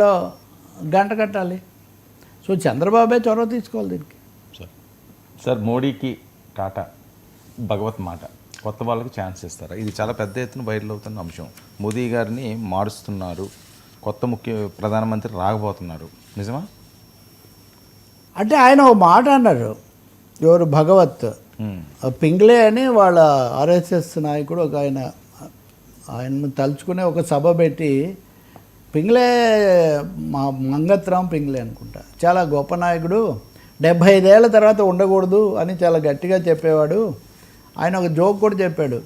లో గంట కట్టాలి. సో చంద్రబాబే చొరవ తీసుకోవాలి దీనికి. సార్ మోడీకి టాటా భగవత్ మాట కొత్త వాళ్ళకి ఛాన్స్ ఇస్తారా? ఇది చాలా పెద్ద ఎత్తున వైరల్ అవుతున్న అంశం. మోదీ గారిని మారుస్తున్నారు, కొత్త ప్రధానమంత్రి రాకపోతున్నారు, నిజమా? అంటే ఆయన ఒక మాట అన్నారు, ఎవరు భగవత్ పింగ్లే అని వాళ్ళ ఆర్ఎస్ఎస్ నాయకుడు ఒక ఆయన్ను తలుచుకునే ఒక సభ పెట్టి, పింగ్లే మంగత్రాం పింగ్లే అనుకుంటా, చాలా గొప్ప నాయకుడు, 75 ఏళ్ల తర్వాత ఉండకూడదు అని చాలా గట్టిగా చెప్పేవాడు. ఆయన ఒక జోక్ కూడా చెప్పాడు,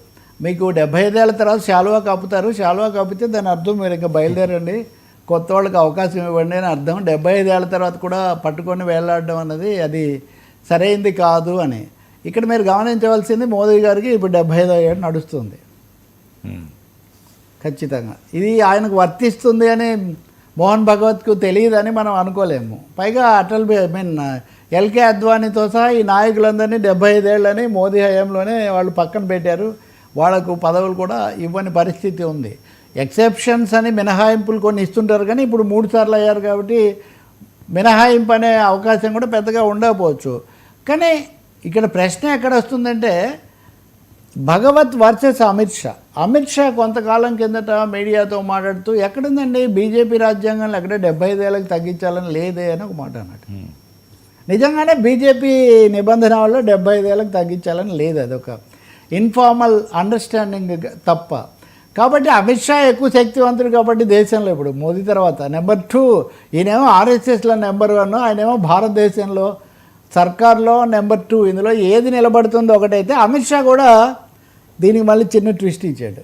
మీకు 75 ఏళ్ల తర్వాత శాలువా కప్పుతారు, శాలువా కప్పితే దాని అర్థం మీరు ఇంకా బయలుదేరండి, కొత్త వాళ్ళకి అవకాశం ఇవ్వండి అని అర్థం. 75 ఏళ్ల తర్వాత కూడా పట్టుకొని వేలాడడం అన్నది అది సరైంది కాదు అని. ఇక్కడ మీరు గమనించవలసింది, మోదీ గారికి ఇప్పుడు 75 ఏళ్ళు నడుస్తుంది. ఖచ్చితంగా ఇది ఆయనకు వర్తిస్తుంది అని మోహన్ భగవత్కు తెలియదని మనం అనుకోలేము. పైగా ఎల్కే అద్వానీతో సహా ఈ నాయకులందరినీ 75 ఏళ్ళని మోదీ హయాంలోనే వాళ్ళు పక్కన పెట్టారు. వాళ్లకు పదవులు కూడా ఇవ్వని పరిస్థితి ఉంది. ఎక్సెప్షన్స్ అని మినహాయింపులు కొన్ని ఇస్తుంటారు, కానీ ఇప్పుడు 3 సార్లు అయ్యారు కాబట్టి మినహాయింపు అనే అవకాశం కూడా పెద్దగా ఉండకపోవచ్చు. కానీ ఇక్కడ ప్రశ్న ఎక్కడ వస్తుందంటే, భగవత్ వర్సెస్ అమిత్ షా కొంతకాలం కిందట మీడియాతో మాట్లాడుతూ, ఎక్కడుందండి బీజేపీ రాజ్యాంగంలో ఎక్కడ 75 ఏళ్ళకి తగ్గించాలని లేదే అని ఒక మాట అన్నట్టు. నిజంగానే బీజేపీ నిబంధన వల్ల 75 ఏళ్ళకి తగ్గించాలని లేదు, అదొక ఇన్ఫార్మల్ అండర్స్టాండింగ్ తప్ప. కాబట్టి అమిత్ షా ఎక్కువ శక్తివంతుడు కాబట్టి దేశంలో ఇప్పుడు మోదీ తర్వాత నెంబర్ 2, ఈయనేమో ఆర్ఎస్ఎస్లో నెంబర్ 1, ఆయనేమో భారతదేశంలో సర్కార్లో నెంబర్ 2. ఇందులో ఏది నిలబడుతుందో ఒకటైతే, అమిత్ షా కూడా దీనికి మళ్ళీ చిన్న ట్విస్ట్ ఇచ్చాడు.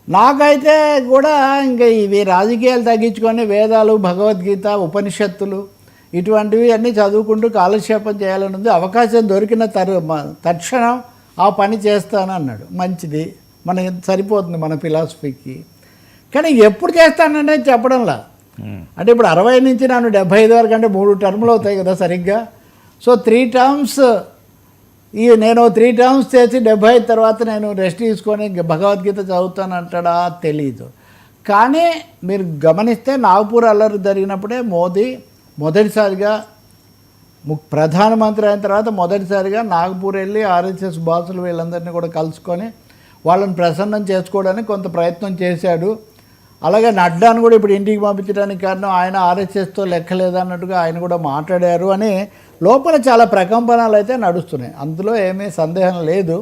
నాకైతే కూడా ఇంకా ఇవి రాజకీయాలు తగ్గించుకొని వేదాలు, భగవద్గీత, ఉపనిషత్తులు ఇటువంటివి అన్నీ చదువుకుంటూ కాలక్షేపం చేయాలని ఉంది. అవకాశం దొరికిన తక్షణం ఆ పని చేస్తాను అన్నాడు. మంచిది, మనకి సరిపోతుంది మన ఫిలాసఫీకి. కానీ ఎప్పుడు చేస్తానంటే చెప్పడంలా. అంటే ఇప్పుడు 60 నుంచి నన్ను 75 వరకు అంటే 3 టర్ములు అవుతాయి కదా సరిగ్గా. సో 3 టర్మ్స్ నేను 3 టర్మ్స్ చేసి 75 తర్వాత నేను రెస్ట్ తీసుకొని భగవద్గీత చదువుతాను అంటాడా తెలీదు. కానీ మీరు గమనిస్తే నాగపూర్ అల్లరి జరిగినప్పుడే మోదీ మొదటిసారిగా ప్రధానమంత్రి అయిన తర్వాత మొదటిసారిగా నాగపూర్ వెళ్ళి ఆర్ఎస్ఎస్ బాసులు వీళ్ళందరినీ కూడా కలుసుకొని వాళ్ళని ప్రసన్నం చేసుకోవడానికి కొంత ప్రయత్నం చేశాడు. అలాగే నడ్డాను కూడా ఇప్పుడు ఇంటికి పంపించడానికి కారణం ఆయన ఆర్ఎస్ఎస్తో లెక్కలేదన్నట్టుగా ఆయన కూడా మాట్లాడారు అని లోపల చాలా ప్రకంపనలు అయితే నడుస్తున్నాయి. అందులో ఏమీ సందేహం లేదు.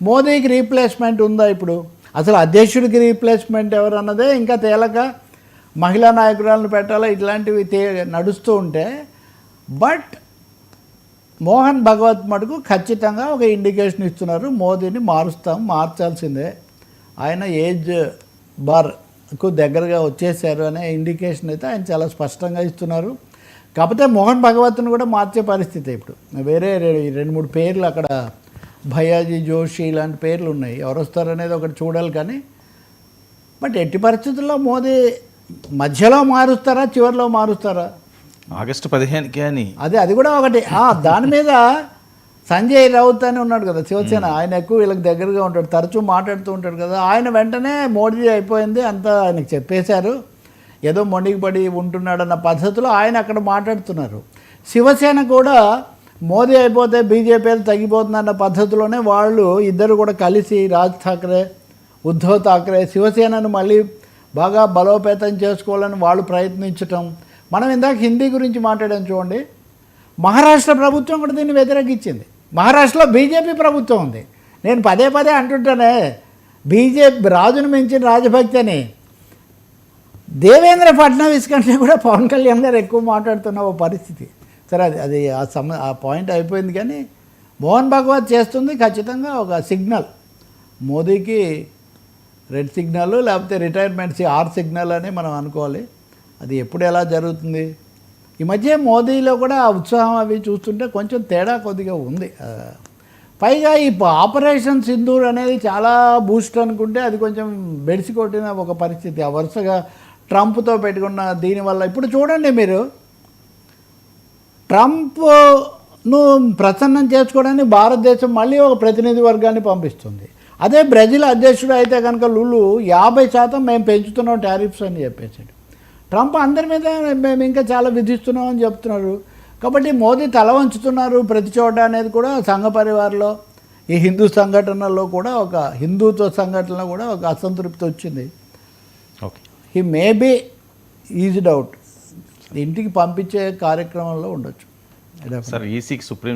మోదీకి రీప్లేస్మెంట్ ఉందా ఇప్పుడు? అసలు అధ్యక్షుడికి రీప్లేస్మెంట్ ఎవరన్నదే ఇంకా తేలక, మహిళా నాయకురాలను పెట్టాలా, ఇట్లాంటివి నడుస్తూ ఉంటే. బట్ మోహన్ భగవత్ మటుకు ఖచ్చితంగా ఒక ఇండికేషన్ ఇస్తున్నారు, మోదీని మార్చాల్సిందే, ఆయన ఏజ్ బార్కు దగ్గరగా వచ్చేసారు అనే ఇండికేషన్ అయితే ఆయన చాలా స్పష్టంగా ఇస్తున్నారు. కాకపోతే మోహన్ భగవత్ను కూడా మార్చే పరిస్థితి ఇప్పుడు. వేరే 2-3 పేర్లు అక్కడ భయాజీ జోషి ఇలాంటి పేర్లు ఉన్నాయి, ఎవరు వస్తారనేది ఒకటి చూడాలి. కానీ బట్ ఎట్టి పరిస్థితుల్లో మోదీ మధ్యలో మారుస్తారా, చివరిలో మారుస్తారా? ఆగస్టు 15కి అని అది కూడా ఒకటి. దాని మీద సంజయ్ రౌత్ అని ఉన్నాడు కదా శివసేన, ఆయన ఎక్కువ వీళ్ళకి దగ్గరగా ఉంటాడు, తరచూ మాట్లాడుతూ ఉంటాడు కదా. ఆయన వెంటనే మోడీ అయిపోయింది అంతా ఆయనకు చెప్పేశారు, ఏదో మొండికి పడి ఉంటున్నాడన్న పద్ధతిలో ఆయన అక్కడ మాట్లాడుతున్నారు. శివసేన కూడా మోదీ అయిపోతే బీజేపీ తగ్గిపోతుందన్న పద్ధతిలోనే వాళ్ళు ఇద్దరు కూడా కలిసి రాజ్ ఠాక్రే, ఉద్ధవ్ ఠాక్రే శివసేనను మళ్ళీ బాగా బలోపేతం చేసుకోవాలని వాళ్ళు ప్రయత్నించటం. మనం ఇందాక హిందీ గురించి మాట్లాడాం చూడండి, మహారాష్ట్ర ప్రభుత్వం కూడా దీన్ని వ్యతిరేకించింది. మహారాష్ట్రలో బీజేపీ ప్రభుత్వం ఉంది. నేను పదే అంటుంటానే, బీజేపీ రాజును మించిన రాజభక్తి అని. దేవేంద్ర ఫడ్నవీస్ కంటే కూడా పవన్ కళ్యాణ్ గారు ఎక్కువ మాట్లాడుతున్న ఓ పరిస్థితి. సరే అది ఆ పాయింట్ అయిపోయింది. కానీ మోహన్ భగవత్ చేస్తుంది ఖచ్చితంగా ఒక సిగ్నల్, మోదీకి రెడ్ సిగ్నల్ లేకపోతే రిటైర్మెంట్ సిగ్నల్ అని మనం అనుకోవాలి. అది ఎప్పుడు ఎలా జరుగుతుంది? ఈ మధ్య మోదీలో కూడా ఆ ఉత్సాహం అవి చూస్తుంటే కొంచెం తేడా కొద్దిగా ఉంది. పైగా ఈ ఆపరేషన్ సింధూర్ అనేది చాలా బూస్ట్ అనుకుంటే అది కొంచెం బెడిసి కొట్టిన ఒక పరిస్థితి. ఆ వరుసగా ట్రంప్తో పెట్టుకున్న దీనివల్ల ఇప్పుడు చూడండి మీరు, ట్రంప్ను ప్రసన్నం చేసుకోవడానికి భారతదేశం మళ్ళీ ఒక ప్రతినిధి వర్గాన్ని పంపిస్తుంది. అదే బ్రెజిల్ అధ్యక్షుడు అయితే కనుక లులు 50% మేము పెంచుతున్నాం టారిఫ్స్ అని చెప్పేసాడు. ట్రంప్ అందరి మీద మేము ఇంకా చాలా విధిస్తున్నామని చెప్తున్నారు. కాబట్టి మోదీ తల వంచుతున్నారు ప్రతి చోట అనేది కూడా సంఘ పరివార్లో ఈ హిందూ సంఘటనలో కూడా ఒక హిందుత్వ సంఘటనలో కూడా ఒక అసంతృప్తి వచ్చింది. Okay, he may be eased out, ఇంటికి పంపించే కార్యక్రమంలో ఉండొచ్చు. సార్ ఈసీకి సుప్రీం